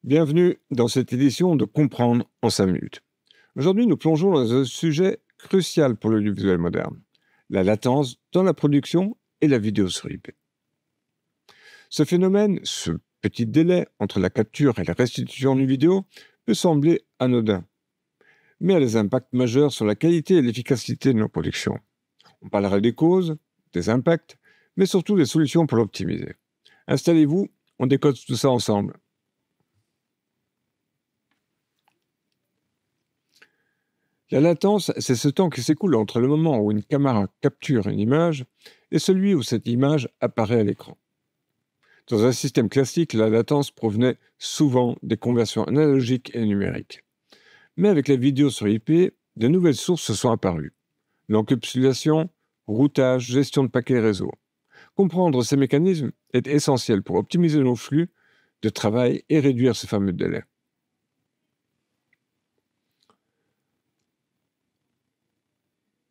Bienvenue dans cette édition de Comprendre en 5 minutes. Aujourd'hui, nous plongeons dans un sujet crucial pour l'audiovisuel moderne, la latence dans la production et la vidéo sur IP. Ce phénomène, ce petit délai entre la capture et la restitution d'une vidéo, peut sembler anodin, mais a des impacts majeurs sur la qualité et l'efficacité de nos productions. On parlera des causes, des impacts, mais surtout des solutions pour l'optimiser. Installez-vous, on décode tout ça ensemble. La latence, c'est ce temps qui s'écoule entre le moment où une caméra capture une image et celui où cette image apparaît à l'écran. Dans un système classique, la latence provenait souvent des conversions analogiques et numériques. Mais avec la vidéo sur IP, de nouvelles sources se sont apparues. L'encapsulation, routage, gestion de paquets réseau. Comprendre ces mécanismes est essentiel pour optimiser nos flux de travail et réduire ce fameux délai.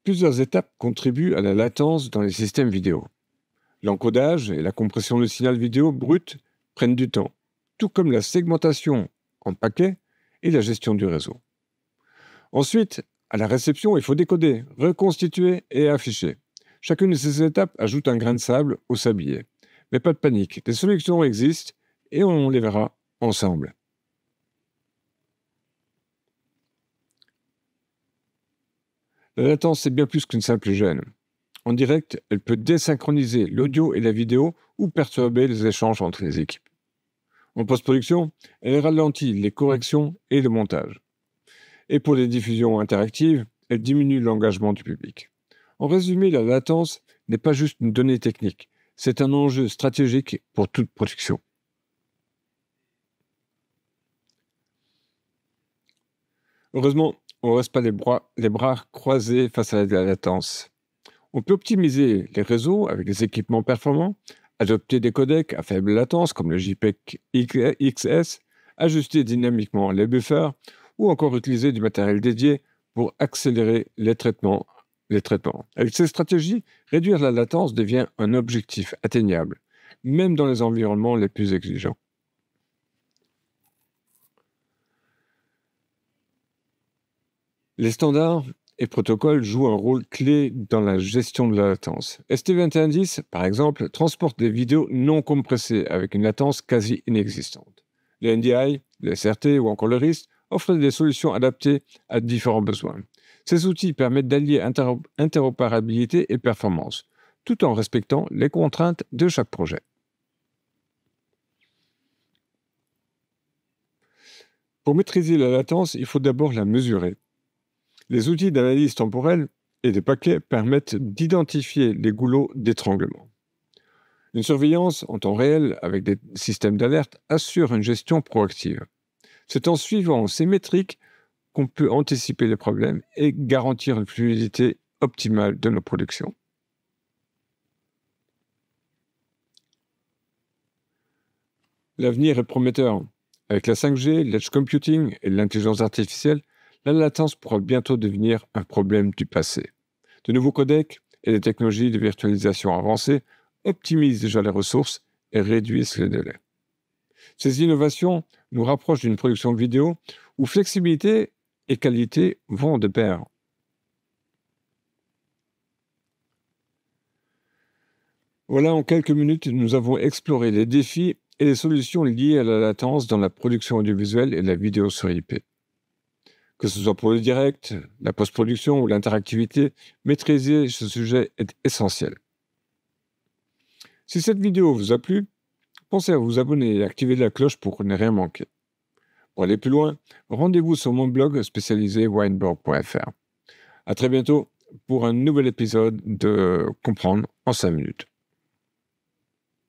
Plusieurs étapes contribuent à la latence dans les systèmes vidéo. L'encodage et la compression du signal vidéo brut prennent du temps, tout comme la segmentation en paquets et la gestion du réseau. Ensuite, à la réception, il faut décoder, reconstituer et afficher. Chacune de ces étapes ajoute un grain de sable au sablier. Mais pas de panique, des solutions existent et on les verra ensemble. La latence, c'est bien plus qu'une simple gêne. En direct, elle peut désynchroniser l'audio et la vidéo ou perturber les échanges entre les équipes. En post-production, elle ralentit les corrections et le montage. Et pour les diffusions interactives, elle diminue l'engagement du public. En résumé, la latence n'est pas juste une donnée technique, c'est un enjeu stratégique pour toute production. Heureusement, on ne reste pas les bras croisés face à la latence. On peut optimiser les réseaux avec des équipements performants, adopter des codecs à faible latence comme le JPEG XS, ajuster dynamiquement les buffers ou encore utiliser du matériel dédié pour accélérer les traitements. Avec ces stratégies, réduire la latence devient un objectif atteignable, même dans les environnements les plus exigeants. Les standards et protocoles jouent un rôle clé dans la gestion de la latence. ST2110, par exemple, transporte des vidéos non compressées avec une latence quasi inexistante. Les NDI, les SRT ou encore le RIST offrent des solutions adaptées à différents besoins. Ces outils permettent d'allier interopérabilité et performance, tout en respectant les contraintes de chaque projet. Pour maîtriser la latence, il faut d'abord la mesurer. Les outils d'analyse temporelle et des paquets permettent d'identifier les goulots d'étranglement. Une surveillance en temps réel avec des systèmes d'alerte assure une gestion proactive. C'est en suivant ces métriques qu'on peut anticiper les problèmes et garantir une fluidité optimale de nos productions. L'avenir est prometteur. Avec la 5G, l'edge computing et l'intelligence artificielle, la latence pourra bientôt devenir un problème du passé. De nouveaux codecs et des technologies de virtualisation avancées optimisent déjà les ressources et réduisent les délais. Ces innovations nous rapprochent d'une production vidéo où flexibilité et qualité vont de pair. Voilà, en quelques minutes, nous avons exploré les défis et les solutions liées à la latence dans la production audiovisuelle et la vidéo sur IP. Que ce soit pour le direct, la post-production ou l'interactivité, maîtriser ce sujet est essentiel. Si cette vidéo vous a plu, pensez à vous abonner et activer la cloche pour ne rien manquer. Pour aller plus loin, rendez-vous sur mon blog spécialisé weinberg.fr. À très bientôt pour un nouvel épisode de Comprendre en 5 minutes.